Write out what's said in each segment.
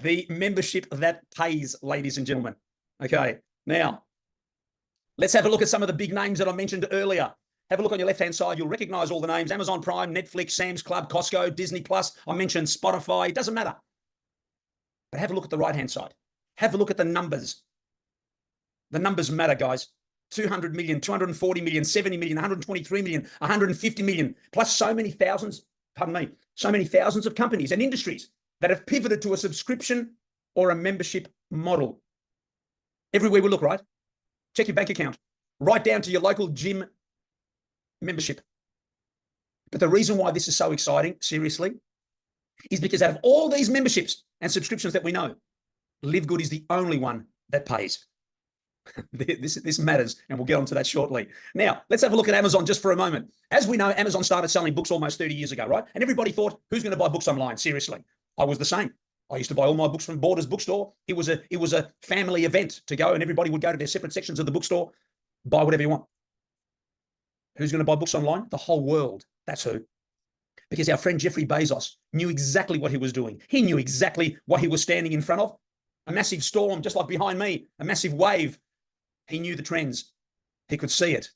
The membership that pays, ladies and gentlemen. Okay, now let's have a look at some of the big names that I mentioned earlier. Have a look on your left-hand side. You'll recognize all the names: Amazon Prime, Netflix, Sam's Club, Costco, Disney Plus. I mentioned Spotify. It doesn't matter. But have a look at the right-hand side. Have a look at the numbers. The numbers matter, guys. 200 million, 240 million, 70 million, 123 million, 150 million, plus so many thousands, so many thousands of companies and industries that have pivoted to a subscription or a membership model. Everywhere we look, right? Check your bank account, right down to your local gym membership. But the reason why this is so exciting, seriously, is because out of all these memberships and subscriptions that we know, Live Good is the only one that pays. This matters, and we'll get onto that shortly. Now, let's have a look at Amazon just for a moment. As we know, Amazon started selling books almost 30 years ago, right? And everybody thought, who's going to buy books online? Seriously. I was the same. I used to buy all my books from Borders Bookstore. It was a family event to go, and everybody would go to their separate sections of the bookstore, buy whatever you want. Who's going to buy books online? The whole world. That's who. Because our friend Jeffrey Bezos knew exactly what he was doing. He knew exactly what he was standing in front of. A massive storm, just like behind me, a massive wave. He knew the trends. He could see it.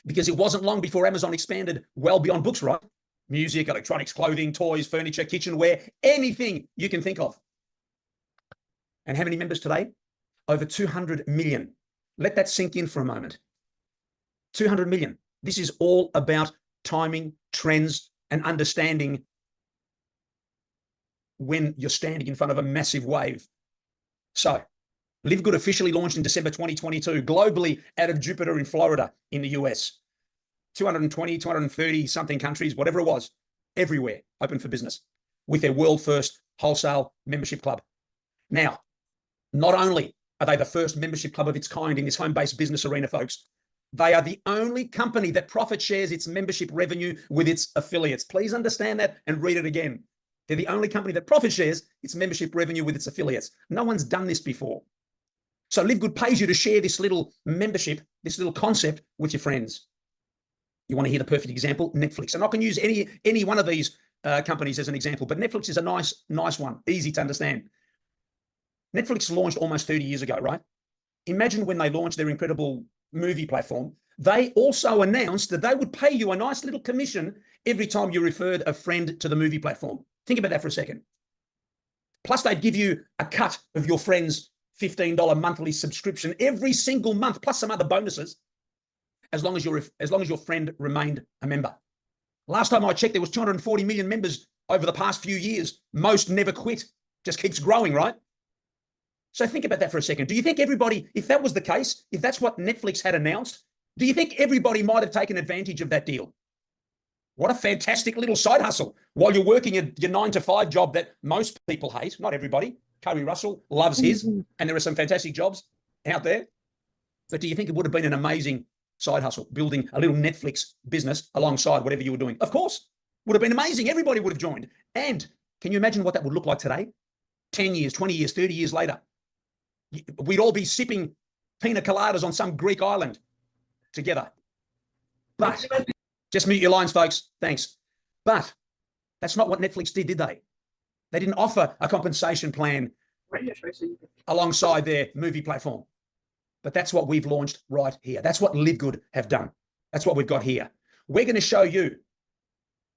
Because it wasn't long before Amazon expanded well beyond books, right? Music, electronics, clothing, toys, furniture, kitchenware, anything you can think of. And how many members today? Over 200 million. Let that sink in for a moment. 200 million. This is all about timing, trends, and understanding when you're standing in front of a massive wave. So, Live Good officially launched in December 2022, globally out of Jupiter in Florida in the US. 220, 230 something countries, whatever it was, everywhere, open for business with their world first wholesale membership club. Now, not only are they the first membership club of its kind in this home-based business arena, folks, they are the only company that profit shares its membership revenue with its affiliates. Please understand that and read it again. They're the only company that profit shares its membership revenue with its affiliates. No one's done this before. So Live Good pays you to share this little membership, this little concept with your friends. You want to hear the perfect example? Netflix. And I can use any one of these companies as an example, but Netflix is a nice one, easy to understand. Netflix launched almost 30 years ago, right? Imagine when they launched their incredible movie platform, they also announced that they would pay you a nice little commission every time you referred a friend to the movie platform. Think about that for a second. Plus, they'd give you a cut of your friend's $15 monthly subscription every single month, plus some other bonuses, as long as your friend remained a member. Last time I checked, there was 240 million members over the past few years. Most never quit, just keeps growing, right? So think about that for a second. Do you think everybody, if that was the case, if that's what Netflix had announced, do you think everybody might have taken advantage of that deal? What a fantastic little side hustle while you're working your 9-to-5 job that most people hate, not everybody. Cody Russell loves his, and there are some fantastic jobs out there. But do you think it would have been an amazing side hustle, building a little Netflix business alongside whatever you were doing? Of course, would have been amazing. Everybody would have joined. And can you imagine what that would look like today? 10 years, 20 years, 30 years later. We'd all be sipping pina coladas on some Greek island together. But, just mute your lines, folks. Thanks. But that's not what Netflix did they? They didn't offer a compensation plan alongside their movie platform. But that's what we've launched right here. That's what Live Good have done. That's what we've got here. We're going to show you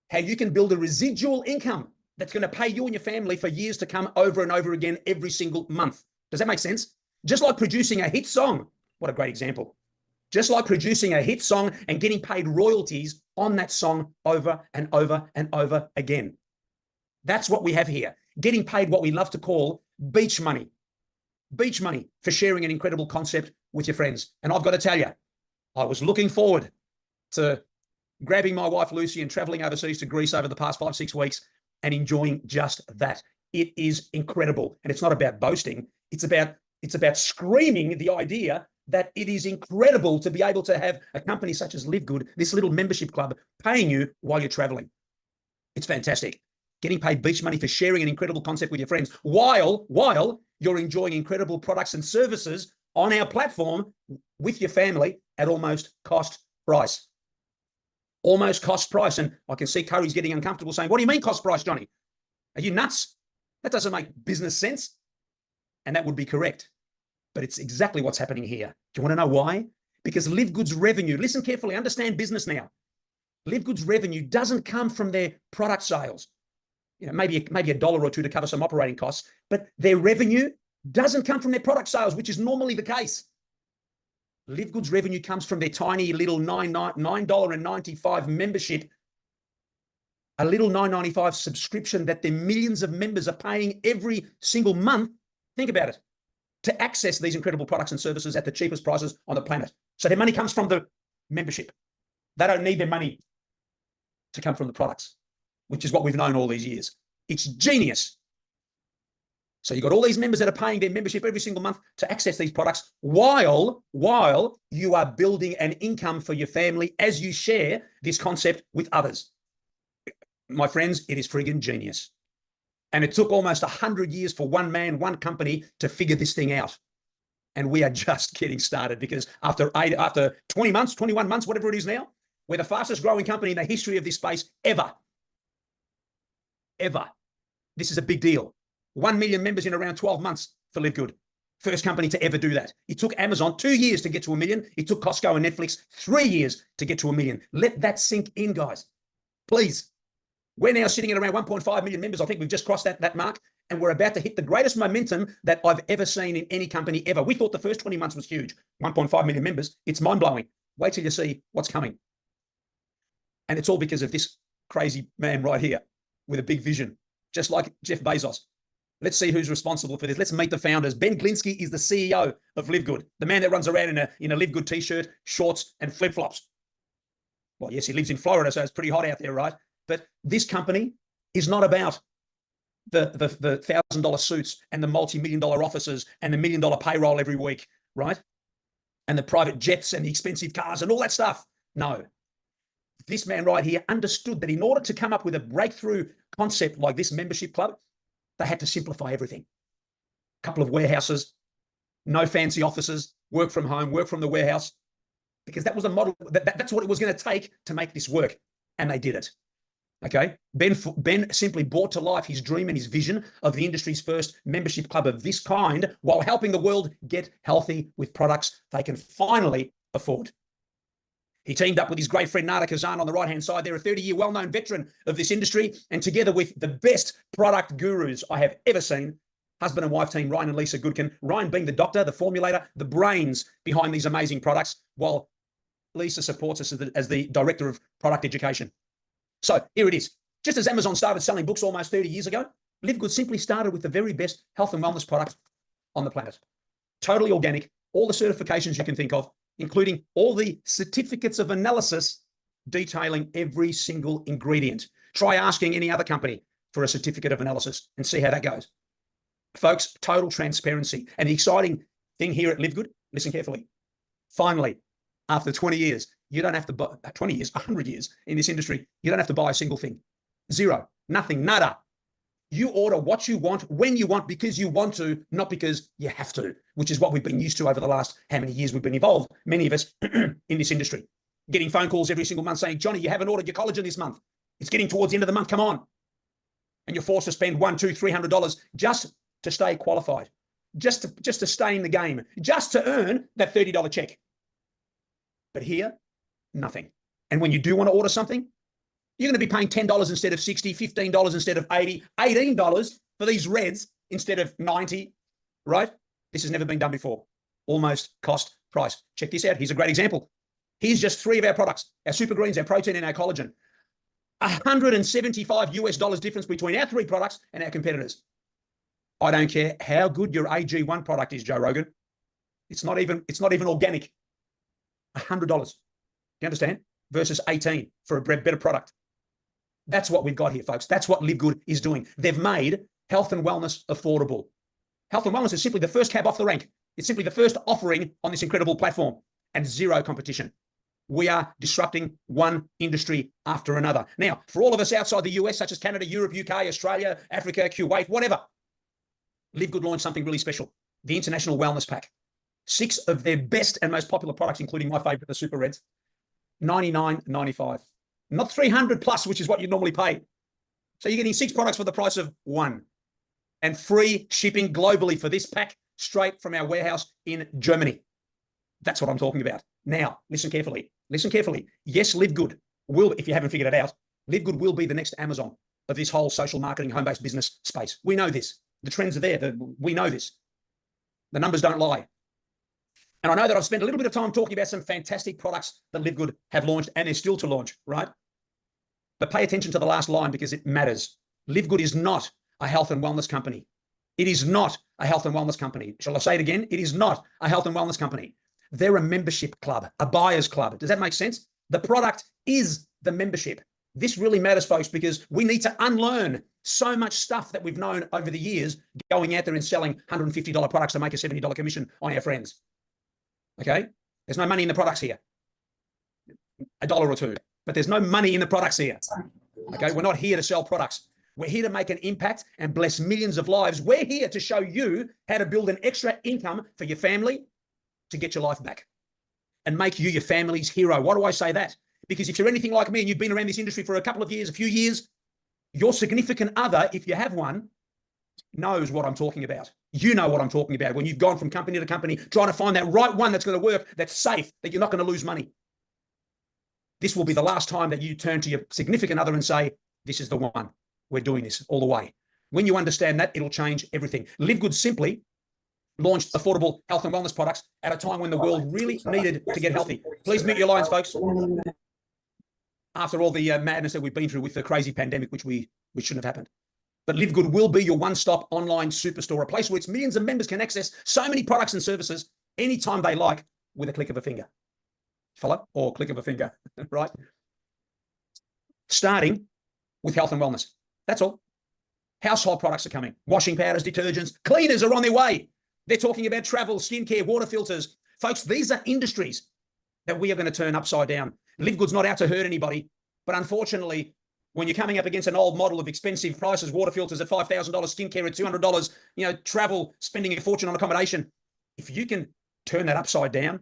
how you can build a residual income that's going to pay you and your family for years to come, over and over again every single month. Does that make sense? Just like producing a hit song. What a great example. Just like producing a hit song and getting paid royalties on that song over and over and over again. That's what we have here. Getting paid what we love to call beach money. Beach money for sharing an incredible concept with your friends. And I've got to tell you, I was looking forward to grabbing my wife Lucy and traveling overseas to Greece over the past 5-6 weeks and enjoying just that. It is incredible. And it's not about boasting. It's about screaming the idea that it is incredible to be able to have a company such as Live Good, this little membership club, paying you while you're traveling. It's fantastic. Getting paid beach money for sharing an incredible concept with your friends while you're enjoying incredible products and services on our platform with your family at almost cost price. Almost cost price. And I can see Curry's getting uncomfortable saying, what do you mean cost price, Johnny? Are you nuts? That doesn't make business sense. And that would be correct. But it's exactly what's happening here. Do you want to know why? Because Live Good's revenue, listen carefully, understand business now. Live Good's revenue doesn't come from their product sales. Maybe a dollar or two to cover some operating costs, but their revenue doesn't come from their product sales, which is normally the case. Live Good's revenue comes from their tiny little $9.95 membership, a little $9.95 subscription that their millions of members are paying every single month. Think about it, to access these incredible products and services at the cheapest prices on the planet. So their money comes from the membership. They don't need their money to come from the products, which is what we've known all these years. It's genius. So you've got all these members that are paying their membership every single month to access these products while you are building an income for your family as you share this concept with others. My friends, it is friggin' genius. And it took almost 100 years for one man, one company to figure this thing out. And we are just getting started, because after 20 months, 21 months, whatever it is now, we're the fastest growing company in the history of this space ever. Ever. This is a big deal. 1 million members in around 12 months for Live Good. First company to ever do that. It took Amazon 2 years to get to 1 million. It took Costco and Netflix 3 years to get to 1 million. Let that sink in, guys. Please. We're now sitting at around 1.5 million members. I think we've just crossed that mark, and we're about to hit the greatest momentum that I've ever seen in any company ever. We thought the first 20 months was huge. 1.5 million members. It's mind-blowing. Wait till you see what's coming. And it's all because of this crazy man right here with a big vision, just like Jeff Bezos. Let's see who's responsible for this. Let's meet the founders. Ben Glinsky is the CEO of Live Good, the man that runs around in a Live Good t-shirt, shorts, and flip-flops. Well, yes, he lives in Florida, so it's pretty hot out there, right? But this company is not about the $1,000 suits and the multi-million-dollar offices and the $1 million payroll every week, right? And the private jets and the expensive cars and all that stuff. No. This man right here understood that in order to come up with a breakthrough concept like this membership club, they had to simplify everything. A couple of warehouses, no fancy offices, work from home, work from the warehouse, because that was a model. That's what it was going to take to make this work. And they did it. Okay. Ben simply brought to life his dream and his vision of the industry's first membership club of this kind, while helping the world get healthy with products they can finally afford. He teamed up with his great friend Nada Kazan on the right-hand side. They're a 30-year well-known veteran of this industry, and together with the best product gurus I have ever seen, husband and wife team Ryan and Lisa Goodkin, Ryan being the doctor, the formulator, the brains behind these amazing products, while Lisa supports us as the director of product education. So here it is. Just as Amazon started selling books almost 30 years ago, Live Good simply started with the very best health and wellness product on the planet. Totally organic, all the certifications you can think of, including all the certificates of analysis detailing every single ingredient. Try asking any other company for a certificate of analysis and see how that goes. Folks, total transparency. And the exciting thing here at Live Good, listen carefully. Finally, after 20 years, you don't have to buy, 20 years, 100 years in this industry, you don't have to buy a single thing. Zero, nothing, nada. You order what you want, when you want, because you want to, not because you have to, which is what we've been used to over the last how many years we've been involved, many of us in this industry. Getting phone calls every single month saying, Johnny, you haven't ordered your collagen this month. It's getting towards the end of the month, come on. And you're forced to spend $100, $200, $300 just to stay qualified, just to stay in the game, just to earn that $30 check. But here, nothing. And when you do want to order something, you're going to be paying $10 instead of $60, $15 instead of $80, $18 for these reds instead of $90, right? This has never been done before. Almost cost price. Check this out. Here's a great example. Here's just 3 of our products, our super greens, our protein, and our collagen. $175 US difference between our 3 products and our competitors. I don't care how good your AG1 product is, Joe Rogan. It's not even organic. $100. Do you understand? Versus 18 for a better product. That's what we've got here, folks. That's what Live Good is doing. They've made health and wellness affordable. Health and wellness is simply the first cab off the rank. It's simply the first offering on this incredible platform and zero competition. We are disrupting one industry after another. Now, for all of us outside the US, such as Canada, Europe, UK, Australia, Africa, Kuwait, whatever, Live Good launched something really special, the International Wellness Pack. 6 of their best and most popular products, including my favorite, the Super Reds, $99.95. Not $300 plus, which is what you normally pay. So you're getting 6 products for the price of 1. and free shipping globally for this pack straight from our warehouse in Germany. That's what I'm talking about. Now, listen carefully. Listen carefully. Yes, Live Good will, if you haven't figured it out, Live Good will be the next Amazon of this whole social marketing, home-based business space. We know this. The trends are there. We know this. The numbers don't lie. And I know that I've spent a little bit of time talking about some fantastic products that Live Good have launched and is still to launch, right? But pay attention to the last line because it matters. Live Good is not a health and wellness company. It is not a health and wellness company. Shall I say it again? It is not a health and wellness company. They're a membership club, a buyer's club. Does that make sense? The product is the membership. This really matters, folks, because we need to unlearn so much stuff that we've known over the years, going out there and selling $150 products to make a $70 commission on our friends. Okay? There's no money in the products here. $1 or $2. But there's no money in the products here. Okay? We're not here to sell products. We're here to make an impact and bless millions of lives. We're here to show you how to build an extra income for your family to get your life back and make you your family's hero. Why do I say that? Because if you're anything like me and you've been around this industry for a couple of years, a few years, your significant other, if you have one, knows what I'm talking about. You know what I'm talking about when you've gone from company to company, trying to find that right one that's going to work, that's safe, that you're not going to lose money. This will be the last time that you turn to your significant other and say, this is the one. We're doing this all the way. When you understand that, it'll change everything. Live Good simply launched affordable health and wellness products at a time when the world really needed to get healthy. Please mute your lines, folks. After all the madness that we've been through with the crazy pandemic, which shouldn't have happened. But Live Good will be your one-stop online superstore, a place where its millions of members can access so many products and services anytime they like with a click of a finger. Follow? Or click of a finger, right? Starting with health and wellness. That's all. Household products are coming. Washing powders, detergents, cleaners are on their way. They're talking about travel, skincare, water filters. Folks, these are industries that we are going to turn upside down. Live Good's not out to hurt anybody, but unfortunately, when you're coming up against an old model of expensive prices, water filters at $5,000, skincare at $200, travel, spending a fortune on accommodation, if you can turn that upside down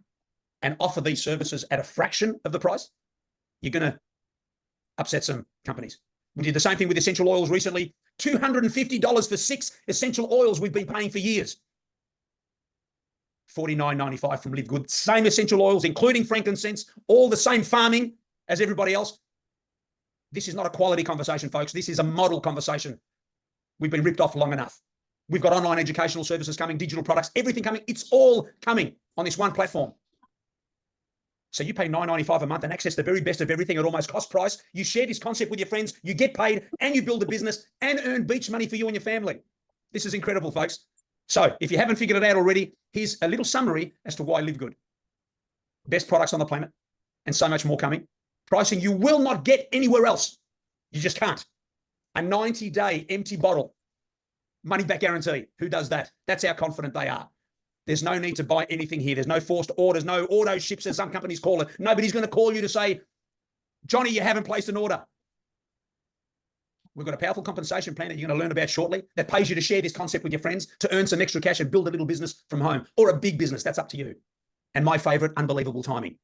and offer these services at a fraction of the price, you're going to upset some companies. We did the same thing with essential oils recently. $250 for 6 essential oils we've been paying for years. $49.95 from Live Good. Same essential oils, including frankincense, all the same farming as everybody else. This is not a quality conversation, folks. This is a model conversation. We've been ripped off long enough. We've got online educational services coming, digital products, everything coming. It's all coming on this one platform. So you pay $9.95 a month and access the very best of everything at almost cost price. You share this concept with your friends, you get paid, and you build a business and earn beach money for you and your family. This is incredible, folks. So if you haven't figured it out already, here's a little summary as to why Live Good. Best products on the planet and so much more coming. Pricing you will not get anywhere else. You just can't. A 90-day empty bottle. Money back guarantee. Who does that? That's how confident they are. There's no need to buy anything here. There's no forced orders, no auto ships, as some companies call it. Nobody's going to call you to say, Johnny, you haven't placed an order. We've got a powerful compensation plan that you're going to learn about shortly that pays you to share this concept with your friends, to earn some extra cash and build a little business from home, or a big business. That's up to you. And my favorite, unbelievable timing.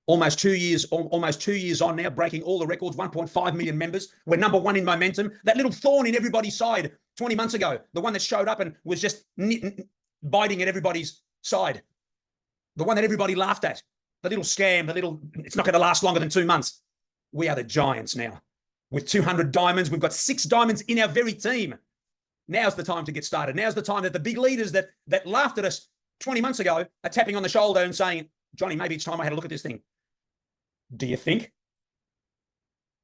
Almost 2 years on now, breaking all the records, 1.5 million members. We're number one in momentum. That little thorn in everybody's side 20 months ago, the one that showed up and was just biting at everybody's side. The one that everybody laughed at, the little scam, it's not going to last longer than 2 months. We are the giants now. With 200 diamonds, we've got 6 diamonds in our very team. Now's the time to get started. Now's the time that the big leaders that laughed at us 20 months ago are tapping on the shoulder and saying, Johnny, maybe it's time I had a look at this thing. Do you think?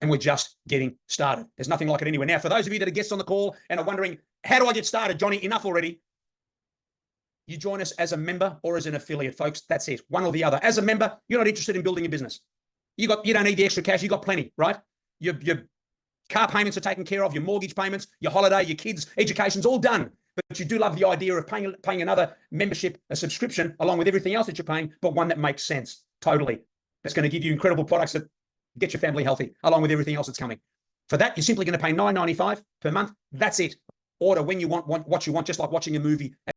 And we're just getting started. There's nothing like it anywhere. Now, for those of you that are guests on the call and are wondering, how do I get started? Johnny, enough already. You join us as a member or as an affiliate, folks. That's it. One or the other. As a member, you're not interested in building a business. You don't need the extra cash. You got plenty, right? Your car payments are taken care of, your mortgage payments, your holiday, your kids' education's all done. But you do love the idea of paying another membership, a subscription, along with everything else that you're paying, but one that makes sense. Totally. That's going to give you incredible products that get your family healthy, along with everything else that's coming. For that, you're simply going to pay $9.95 per month. That's it. Order when you want, what you want, just like watching a movie.